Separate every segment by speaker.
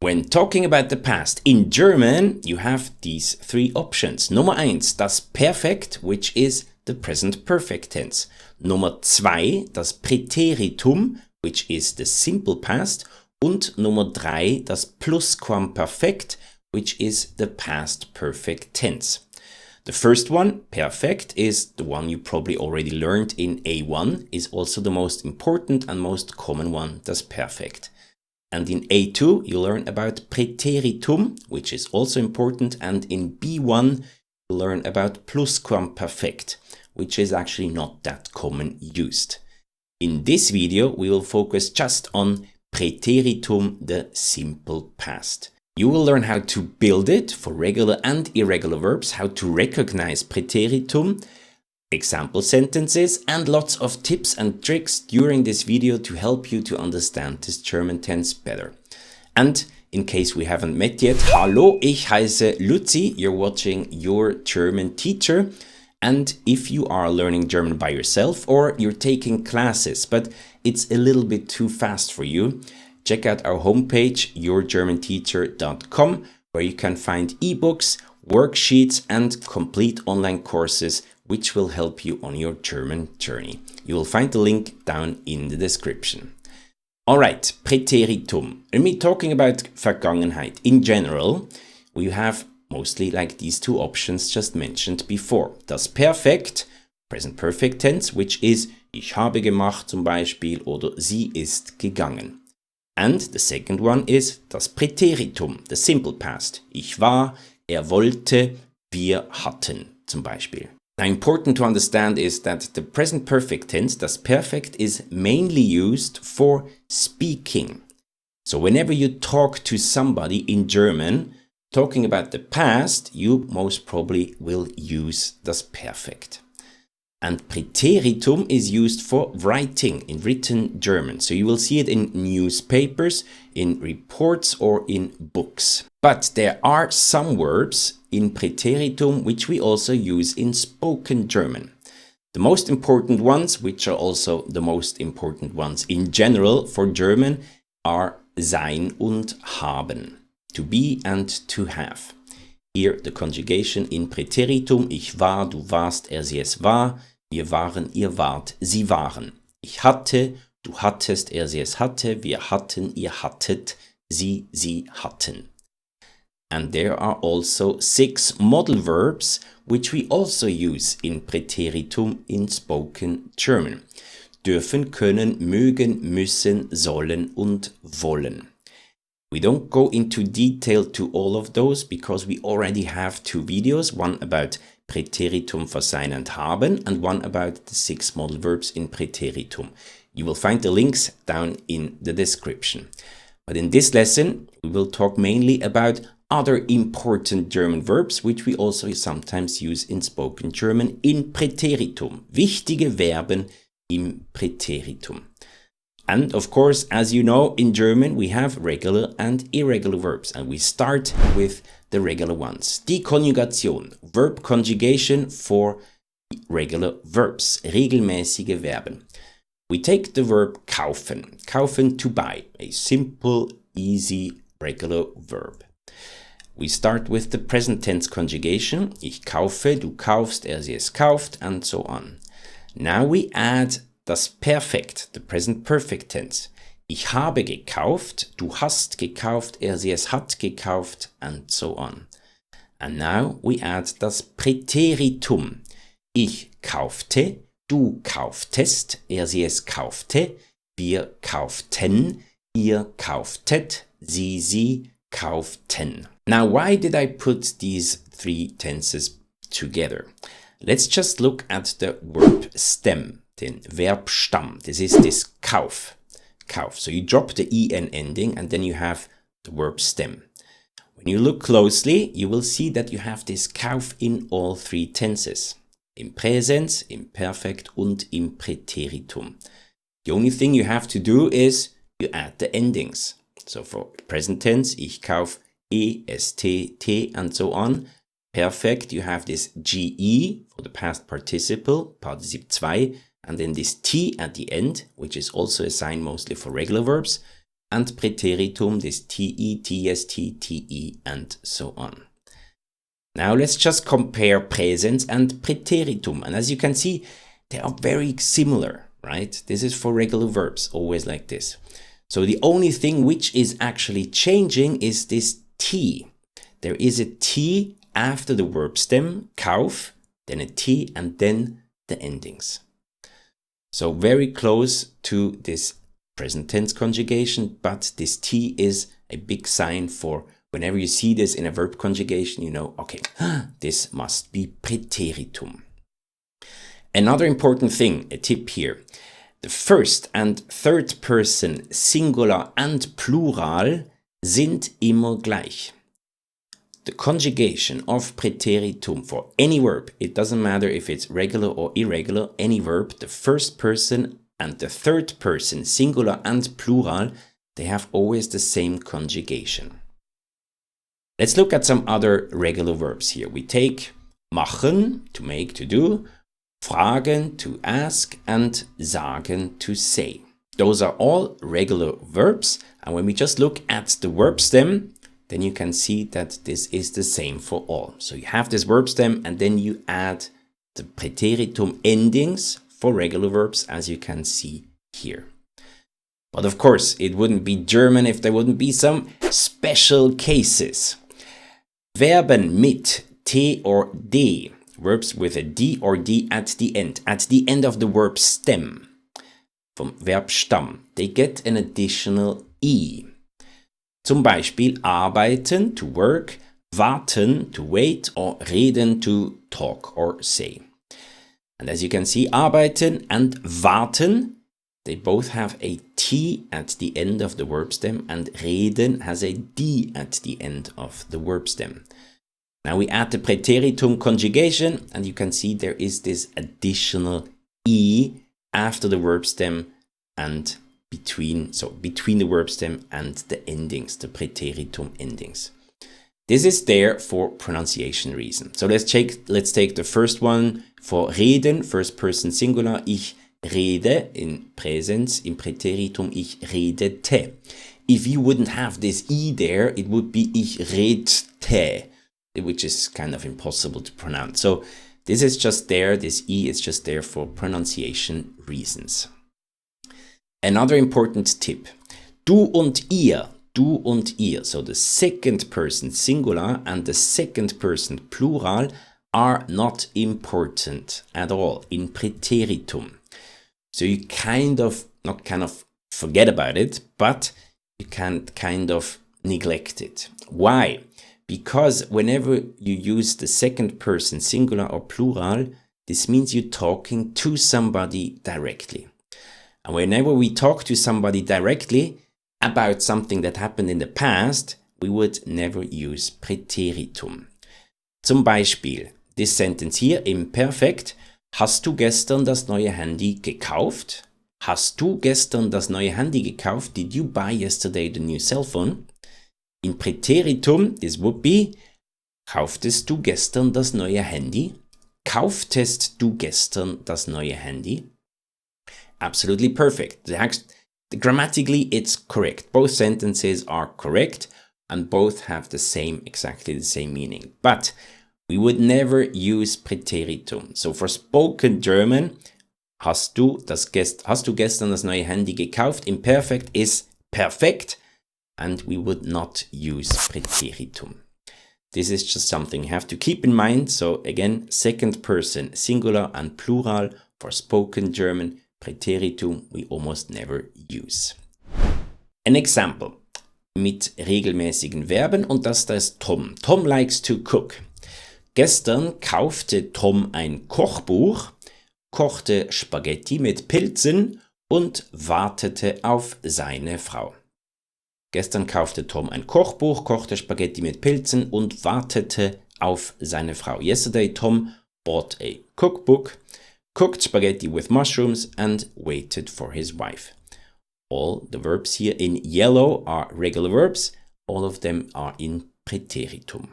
Speaker 1: When talking about the past in German, you have these three options. Nummer 1, das Perfekt, which is the present perfect tense. Nummer 2, das Präteritum, which is the simple past. Und Nummer 3, das Plusquamperfekt, which is the past perfect tense. The first one, perfect, is the one you probably already learned in A1, is also the most important and most common one, das Perfekt. And in A2, you learn about Präteritum, which is also important, and in B1, you learn about Plusquamperfekt, which is actually not that common used. In this video, we will focus just on Präteritum, the simple past. You will learn how to build it for regular and irregular verbs, how to recognize Präteritum, example sentences, and lots of tips and tricks during this video to help you to understand this German tense better. And in case we haven't met yet, hallo, ich heiße Luzi, you're watching Your German Teacher. And if you are learning German by yourself or you're taking classes, but it's a little bit too fast for you, check out our homepage, yourgermanteacher.com, where you can find ebooks, worksheets, and complete online courses which will help you on your German journey. You will find the link down in the description. Alright, Präteritum. When we're talking about Vergangenheit in general, we have mostly like these two options just mentioned before. Das Perfekt, present perfect tense, which is ich habe gemacht zum Beispiel oder sie ist gegangen. And the second one is das Präteritum, the simple past. Ich war, wollte, wir hatten zum Beispiel. Now, important to understand is that the present perfect tense, das Perfekt, is mainly used for speaking. So whenever you talk to somebody in German, talking about the past, you most probably will use das Perfekt. And Präteritum is used for writing in written German. So you will see it in newspapers, in reports, or in books. But there are some verbs in Präteritum which we also use in spoken German. The most important ones, which are also the most important ones in general for German, are sein und haben, to be and to have. Here the conjugation in Präteritum, ich war, du warst, sie, es war, wir waren, ihr wart, sie waren. Ich hatte, du hattest, sie, es hatte, wir hatten, ihr hattet, sie hatten. And there are also 6 model verbs which we also use in Präteritum in spoken German. Dürfen, können, mögen, müssen, sollen und wollen. We don't go into detail to all of those because we already have 2 videos, one about Präteritum for sein and haben and one about the 6 model verbs in Präteritum. You will find the links down in the description. But in this lesson, we will talk mainly about other important German verbs which we also sometimes use in spoken German in Präteritum. Wichtige Verben im Präteritum. And of course, as you know, in German we have regular and irregular verbs, and we start with the regular ones. Die Conjugation, verb conjugation for regular verbs, regelmäßige Verben. We take the verb kaufen, kaufen to buy, a simple, easy, regular verb. We start with the present tense conjugation, ich kaufe, du kaufst, sie, es kauft, and so on. Now we add das Perfekt, the present perfect tense. Ich habe gekauft, du hast gekauft, sie, es hat gekauft, and so on. And now we add das Präteritum. Ich kaufte, du kauftest, sie, es kaufte, wir kauften, ihr kauftet, sie kauften. Now, why did I put these 3 tenses together? Let's just look at the verb stem, den Verbstamm. This is this kauf. Kauf. So you drop the en ending and then you have the verb stem. When you look closely, you will see that you have this kauf in all 3 tenses. Im Präsens, im Perfekt und im Präteritum. The only thing you have to do is you add the endings. So for present tense, ich kauf, est, t, and so on. Perfect, you have this ge for the past participle, Partizip 2, and then this t at the end, which is also a sign mostly for regular verbs. and Präteritum, this te, tst, te, and so on. Now let's just compare Präsens and Präteritum. And as you can see, they are very similar, right? This is for regular verbs, always like this. So the only thing which is actually changing is this t. There is a t after the verb stem, kauf, then a t, and then the endings. So very close to this present tense conjugation, but this t is a big sign for whenever you see this in a verb conjugation, you know, okay, this must be Präteritum. Another important thing, a tip here, the first and third person Singular and Plural sind immer gleich. The conjugation of Präteritum for any verb, it doesn't matter if it's regular or irregular, any verb, the first person and the third person, singular and plural, they have always the same conjugation. Let's look at some other regular verbs here. We take machen, to make, to do, fragen, to ask, and sagen, to say. Those are all regular verbs, and when we just look at the verb stem, then you can see that this is the same for all. So you have this verb stem, and then you add the Präteritum endings for regular verbs, as you can see here. But of course, it wouldn't be German if there wouldn't be some special cases. Verben mit t or d, verbs with a d or d at the end of the verb stem, vom Verbstamm, they get an additional e. Zum Beispiel arbeiten, to work, warten, to wait, or reden, to talk or say. And as you can see, arbeiten and warten, they both have a t at the end of the verb stem, and reden has a d at the end of the verb stem. Now we add the Präteritum conjugation, and you can see there is this additional e after the verb stem and between the verb stem and the endings, the Präteritum endings. This is there for pronunciation reasons. So let's take the first one for reden, first person singular, ich rede, in Präsens, in Präteritum, ich redete. If you wouldn't have this e there, it would be ich redte, which is kind of impossible to pronounce. So this is just there, this e is just there for pronunciation reasons. Another important tip, du und ihr. So the second person singular and the second person plural are not important at all in Präteritum. So you not forget about it, but you can kind of neglect it. Why? Because whenever you use the second person singular or plural, this means you're talking to somebody directly. And whenever we talk to somebody directly about something that happened in the past, we would never use Präteritum. Zum Beispiel, this sentence here, Imperfekt, hast du gestern das neue Handy gekauft? Hast du gestern das neue Handy gekauft? Did you buy yesterday the new cell phone? In Präteritum, this would be, kauftest du gestern das neue Handy? Kauftest du gestern das neue Handy? Absolutely perfect. Grammatically, it's correct. Both sentences are correct and both have exactly the same meaning. But we would never use Präteritum. So for spoken German, hast du gestern das neue Handy gekauft? Imperfekt is perfect, and we would not use Präteritum. This is just something you have to keep in mind. So again, second person singular and plural for spoken German. Präteritum we almost never use. An example mit regelmäßigen Verben, und das da ist Tom. Tom likes to cook. Gestern kaufte Tom ein Kochbuch, kochte Spaghetti mit Pilzen und wartete auf seine Frau. Gestern kaufte Tom ein Kochbuch, kochte Spaghetti mit Pilzen und wartete auf seine Frau. Yesterday Tom bought a cookbook, cooked spaghetti with mushrooms and waited for his wife. All the verbs here in yellow are regular verbs. All of them are in Präteritum.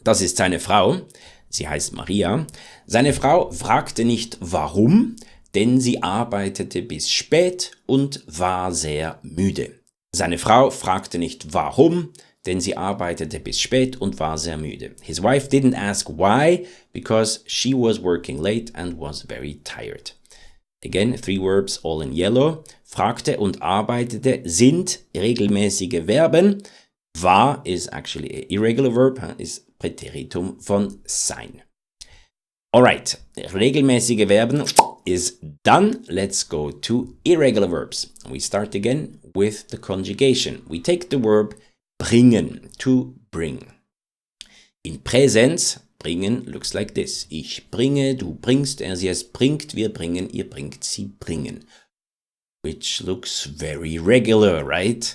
Speaker 1: Das ist seine Frau. Sie heißt Maria. Seine Frau fragte nicht warum, denn sie arbeitete bis spät und war sehr müde. Seine Frau fragte nicht warum, denn sie arbeitete bis spät und war sehr müde. His wife didn't ask why, because she was working late and was very tired. Again, 3 verbs all in yellow. Fragte und arbeitete sind regelmäßige Verben. War is actually an irregular verb, is Präteritum von sein. Alright, regelmäßige Verben is done. Let's go to irregular verbs. We start again with the conjugation. We take the verb bringen, to bring. In Präsens, bringen looks like this. Ich bringe, du bringst, er, sie, es bringt, wir bringen, ihr bringt, sie bringen. Which looks very regular, right?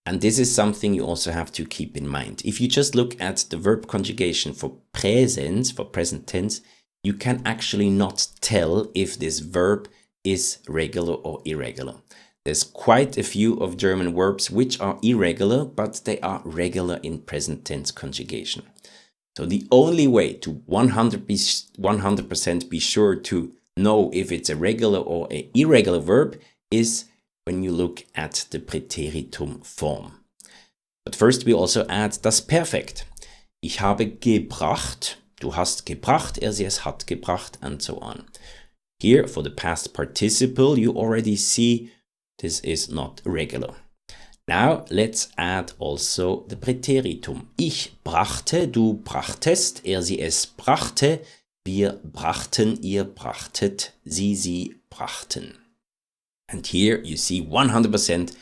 Speaker 1: And this is something you also have to keep in mind. If you just look at the verb conjugation for Präsens, for present tense, you can actually not tell if this verb is regular or irregular. There's quite a few of German verbs which are irregular, but they are regular in present tense conjugation. So the only way to 100% be sure to know if it's a regular or an irregular verb is when you look at the Präteritum form. But first we also add das Perfekt. Ich habe gebracht, du hast gebracht, er, sie, es hat gebracht, and so on. Here, for the past participle, you already see this is not regular. Now, let's add also the Präteritum. Ich brachte, du brachtest, er, sie, es brachte, wir brachten, ihr brachtet, sie brachten. And here you see 100%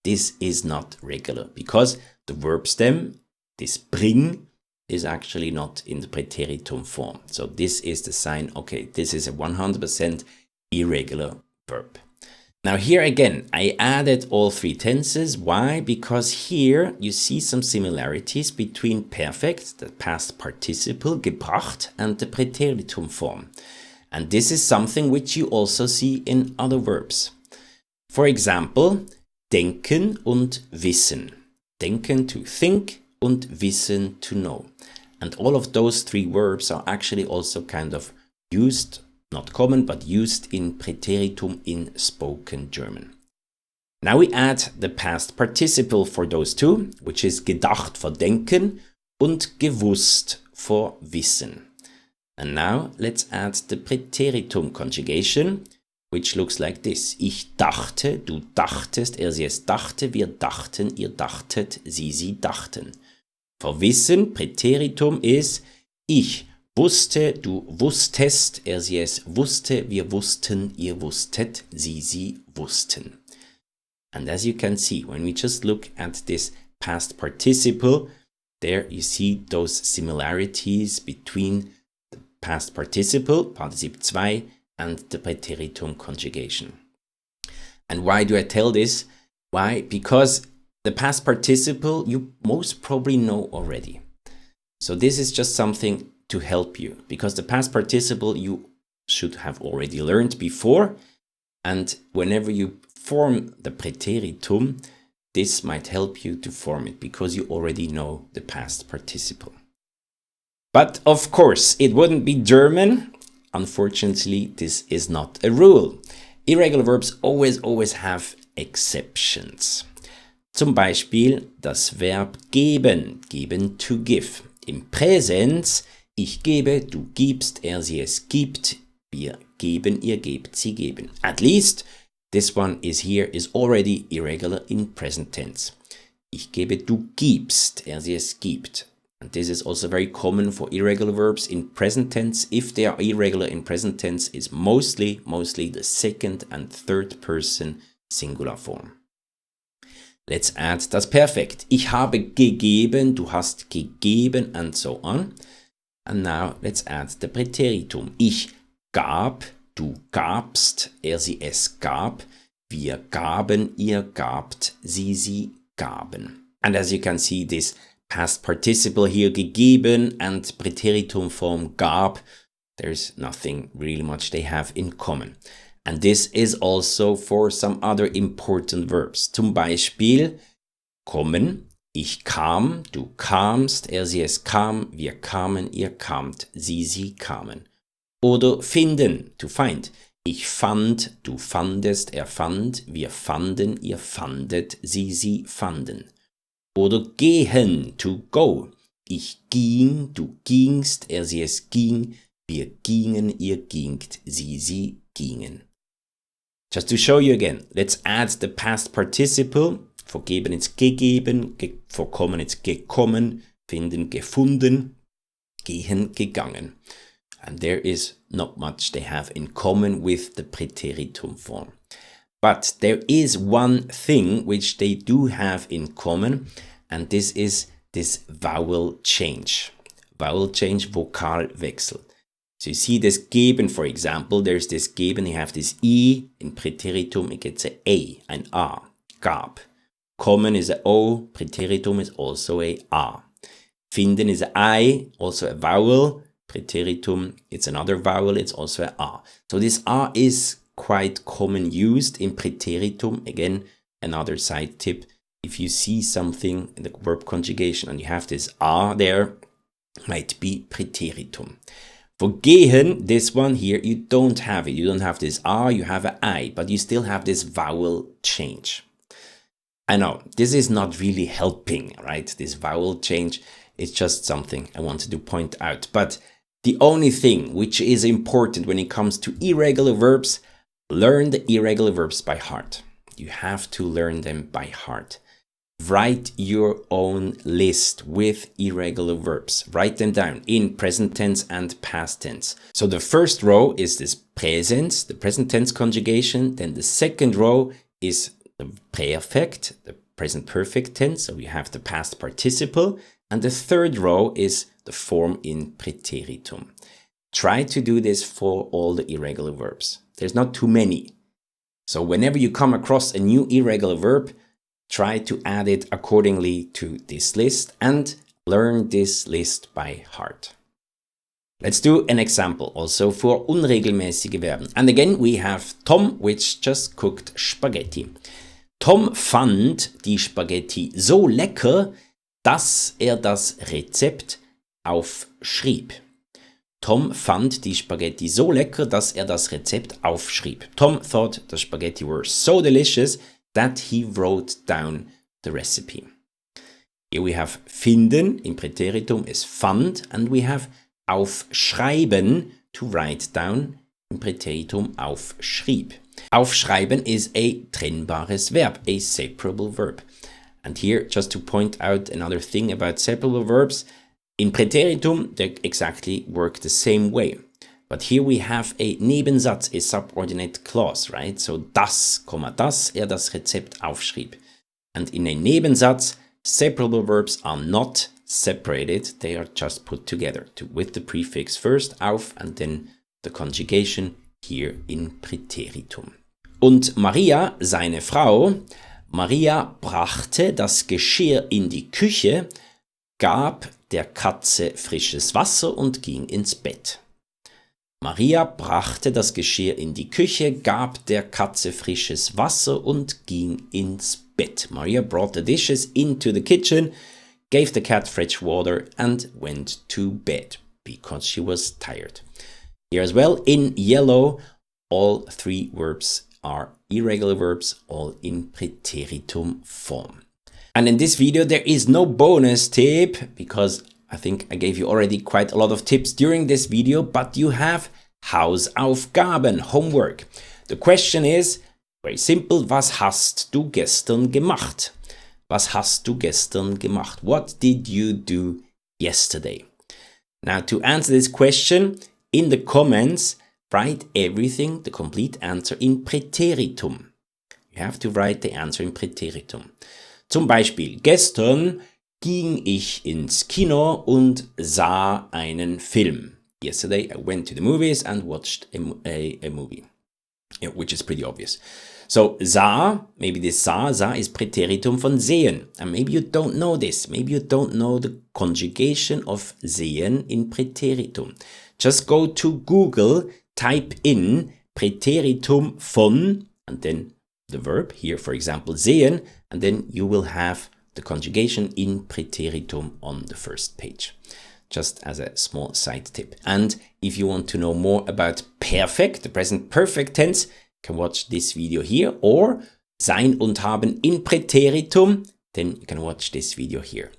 Speaker 1: this is not regular because the verb stem, this bring, is actually not in the Präteritum form. So this is the sign, okay, this is a 100% irregular verb. Now here again, I added all 3 tenses. Why? Because here you see some similarities between perfect, the past participle, gebracht, and the Präteritum form. And this is something which you also see in other verbs. For example, denken und wissen. Denken to think und wissen to know. And all of those 3 verbs are actually also kind of used, not common, but used in Präteritum in spoken German. Now we add the past participle for those 2, which is gedacht for denken und gewusst for wissen. And now let's add the Präteritum conjugation, which looks like this. Ich dachte, du dachtest, er, sie, es dachte, wir dachten, ihr dachtet, sie dachten. For wissen, Präteritum is ich wusste, du wusstest, er, sie, es wusste, wir wussten, ihr wusstet, sie wussten. And as you can see, when we just look at this past participle, there you see those similarities between the past participle, Partizip 2, and the Präteritum conjugation. And why do I tell this? Why? Because the past participle you most probably know already. So this is just something to help you, because the past participle you should have already learned before, and whenever you form the Präteritum, this might help you to form it, because you already know the past participle. But of course, it wouldn't be German. Unfortunately, this is not a rule. Irregular verbs always have exceptions. Zum Beispiel das Verb geben, geben to give. Im Präsens, ich gebe, du gibst, er, sie, es gibt, wir geben, ihr gebt, sie geben. At least this one is already irregular in present tense. Ich gebe, du gibst, er, sie, es gibt. And this is also very common for irregular verbs in present tense. If they are irregular in present tense, it's mostly the second and third person singular form. Let's add das Perfekt. Ich habe gegeben, du hast gegeben, and so on. And now let's add the Präteritum. Ich gab, du gabst, er, sie, es gab, wir gaben, ihr gabt, sie gaben. And as you can see, this past participle here, gegeben, and Präteritum form gab, there's nothing really much they have in common. And this is also for some other important verbs. Zum Beispiel kommen, ich kam, du kamst, er, sie, es kam, wir kamen, ihr kamt, sie kamen. Oder finden, to find. Ich fand, du fandest, er fand, wir fanden, ihr fandet, sie fanden. Oder gehen, to go. Ich ging, du gingst, er, sie, es ging, wir gingen, ihr gingt, sie gingen. Just to show you again, let's add the past participle. Vergeben ist gegeben, vorkommen ist gekommen, finden, gefunden, gehen, gegangen. And there is not much they have in common with the Präteritum form. But there is one thing which they do have in common, and this is this vowel change. Vowel change, Vokalwechsel. So you see this geben, for example, there's this geben, you have this I, in Präteritum it gets a, ein A, gab. Kommen is a O, Präteritum is also a A. Finden is a I, also a vowel. Präteritum, it's another vowel, it's also a A. So this A is quite common used in Präteritum. Again, another side tip. If you see something in the verb conjugation and you have this A there, might be Präteritum. For gehen, this one here, you don't have it. You don't have this A, you have an I, but you still have this vowel change. I know, this is not really helping, right? This vowel change is just something I wanted to point out. But the only thing which is important when it comes to irregular verbs, learn the irregular verbs by heart. You have to learn them by heart. Write your own list with irregular verbs. Write them down in present tense and past tense. So the first row is this Präsens, the present tense conjugation. Then the second row is the Präfekt, the present perfect tense. So you have the past participle. And the third row is the form in Präteritum. Try to do this for all the irregular verbs. There's not too many. So whenever you come across a new irregular verb, try to add it accordingly to this list and learn this list by heart. Let's do an example also for unregelmäßige Verben. And again, we have Tom, which just cooked spaghetti. Tom fand die Spaghetti so lecker, dass das Rezept aufschrieb. Tom fand die Spaghetti so lecker, dass das Rezept aufschrieb. Tom thought the spaghetti were so delicious that he wrote down the recipe. Here we have finden, in Präteritum is fand, and we have aufschreiben, to write down, in Präteritum aufschrieb. Aufschreiben is a trennbares verb, a separable verb. And here, just to point out another thing about separable verbs, in Präteritum, they exactly work the same way. But here we have a Nebensatz, a subordinate clause, right? So dass, dass das Rezept aufschrieb. And in a Nebensatz, separable verbs are not separated, they are just put together with the prefix first, auf, and then the conjugation here in Präteritum. Und Maria, seine Frau, Maria brachte das Geschirr in die Küche, gab der Katze frisches Wasser und ging ins Bett. Maria brachte das Geschirr in die Küche, gab der Katze frisches Wasser und ging ins Bett. Maria brought the dishes into the kitchen, gave the cat fresh water and went to bed because she was tired. Here as well, in yellow, all three verbs are irregular verbs, all in Präteritum form. And in this video, there is no bonus tip because I think I gave you already quite a lot of tips during this video, but you have Hausaufgaben, homework. The question is very simple. Was hast du gestern gemacht? Was hast du gestern gemacht? What did you do yesterday? Now, to answer this question, in the comments, write everything, the complete answer in Präteritum. You have to write the answer in Präteritum. Zum Beispiel, gestern ging ich ins Kino und sah einen Film. Yesterday I went to the movies and watched a movie, which is pretty obvious. So sah, maybe this sah is Präteritum von sehen. And maybe you don't know this. Maybe you don't know the conjugation of sehen in Präteritum. Just go to Google, type in Präteritum von, and then the verb, here for example sehen, and then you will have the conjugation in Präteritum on the first page. just as a small side tip. And if you want to know more about perfect, the present perfect tense, you can watch this video here, or sein und haben in Präteritum, then you can watch this video here.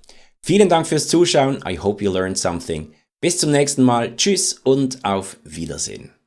Speaker 1: Vielen Dank fürs Zuschauen. I hope you learned something. Bis zum nächsten Mal. Tschüss und auf Wiedersehen.